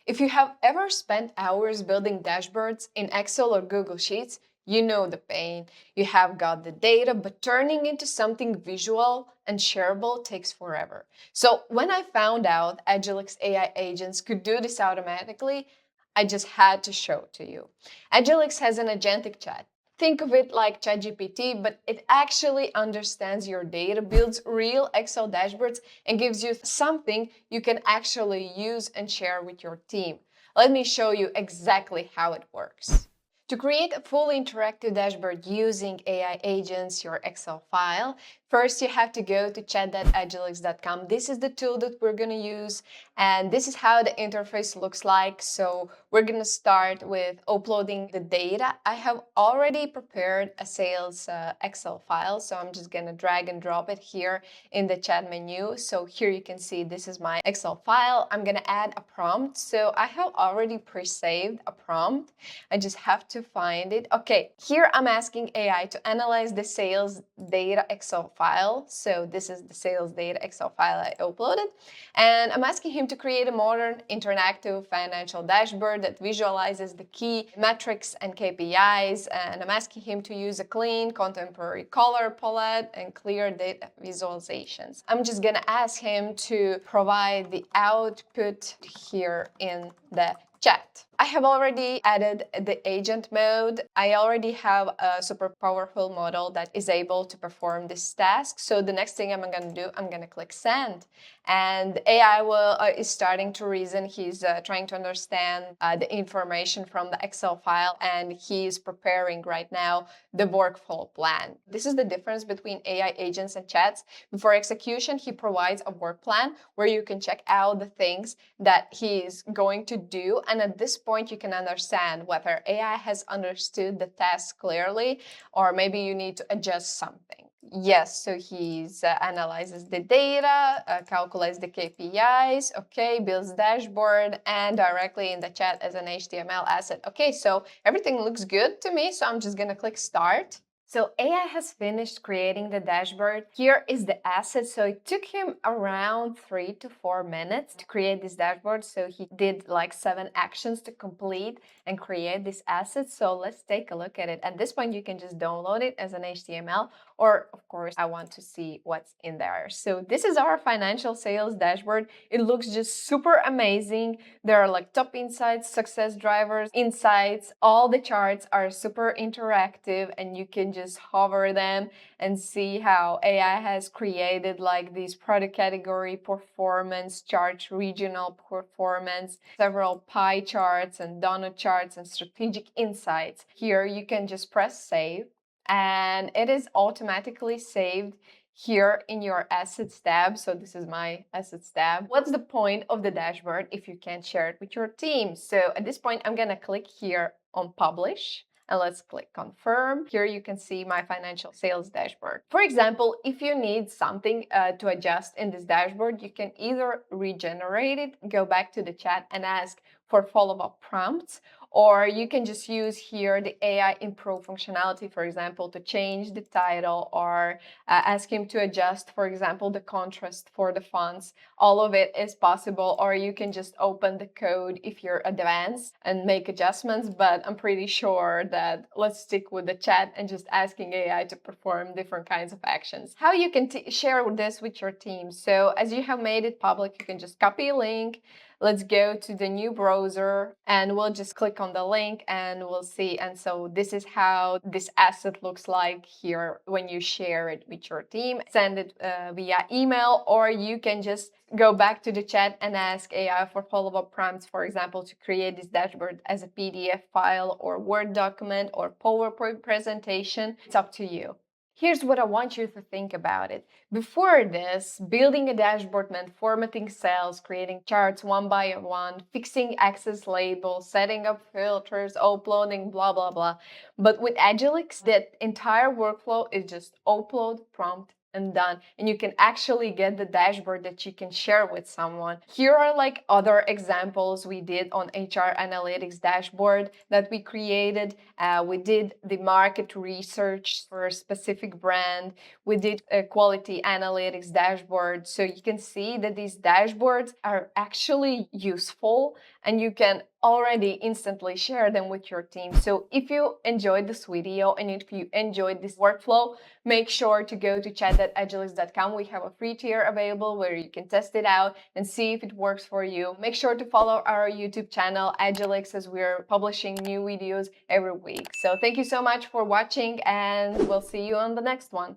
If you have ever spent hours building dashboards in Excel or Google Sheets, you know the pain. You have got the data, but turning into something visual and shareable takes forever. So when I found out Ajelix AI agents could do this automatically, I just had to show it to you. Ajelix has an agentic chat. Think of it like ChatGPT, but it actually understands your data, builds real Excel dashboards, and gives you something you can actually use and share with your team. Let me show you exactly how it works. To create a fully interactive dashboard using AI agents, your Excel file, first you have to go to chat.agelix.com. This is the tool that we're going to use, and this is how the interface looks like. So we're going to start with uploading the data. I have already prepared a sales Excel file, so I'm just going to drag and drop it here in the chat menu. So here you can see this is my Excel file. I'm going to add a prompt. So I have already pre-saved a prompt. I just have to find it. Okay, here I'm asking AI to analyze the sales data Excel file. So this is the sales data Excel file I uploaded. And I'm asking him to create a modern interactive financial dashboard that visualizes the key metrics and KPIs. And I'm asking him to use a clean, contemporary color palette and clear data visualizations. I'm just gonna ask him to provide the output here in the chat. I have already added the agent mode. I already have a super powerful model that is able to perform this task. So the next thing I'm going to do, I'm going to click send. And AI is starting to reason. He's trying to understand the information from the Excel file, and he's preparing right now the workflow plan. This is the difference between AI agents and chats. Before execution, he provides a work plan where you can check out the things that he's going to do. And at this point, you can understand whether AI has understood the task clearly, or maybe you need to adjust something. Yes, so he's analyzes the data, calculates the KPIs, okay, builds dashboard, and directly in the chat as an HTML asset. Okay, so everything looks good to me, so I'm just gonna click start. So AI has finished creating the dashboard. Here is the asset. So it took him around 3 to 4 minutes to create this dashboard. So he did like 7 actions to complete and create this asset. So let's take a look at it. At this point, you can just download it as an HTML, or of course, I want to see what's in there. So this is our financial sales dashboard. It looks just super amazing. There are like top insights, success drivers, insights. All the charts are super interactive, and you can just hover them and see how AI has created like these product category performance charts, regional performance, several pie charts and donut charts and strategic insights. Here you can just press save, and it is automatically saved here in your assets tab. So this is my assets tab. What's the point of the dashboard if you can't share it with your team? So at this point, I'm gonna click here on publish. And let's click confirm. Here you can see my financial sales dashboard. For example, if you need something to adjust in this dashboard, you can either regenerate it, go back to the chat and ask for follow-up prompts, or you can just use here the AI improve functionality, for example, to change the title or ask him to adjust, for example, the contrast for the fonts. All of it is possible, or you can just open the code if you're advanced and make adjustments. But I'm pretty sure that let's stick with the chat and just asking AI to perform different kinds of actions. How you can share this with your team. So as you have made it public, you can just copy a link. Let's go to the new browser and we'll just click on the link and we'll see. And so this is how this asset looks like here when you share it with your team. Send it via email, or you can just go back to the chat and ask AI for follow-up prompts, for example, to create this dashboard as a PDF file or Word document or PowerPoint presentation. It's up to you. Here's what I want you to think about it. Before this, building a dashboard meant formatting cells, creating charts one by one, fixing access labels, setting up filters, uploading, blah, blah, blah. But with Ajelix, that entire workflow is just upload, prompt, and done. And you can actually get the dashboard that you can share with someone. Here are like other examples we did on HR analytics dashboard that we created. We did the market research for a specific brand. We did a quality analytics dashboard. So you can see that these dashboards are actually useful. and you can already instantly share them with your team. So if you enjoyed this video and if you enjoyed this workflow, make sure to go to chat.ajelix.com. We have a free tier available where you can test it out and see if it works for you. Make sure to follow our YouTube channel, Ajelix, as we're publishing new videos every week. So thank you so much for watching, and we'll see you on the next one.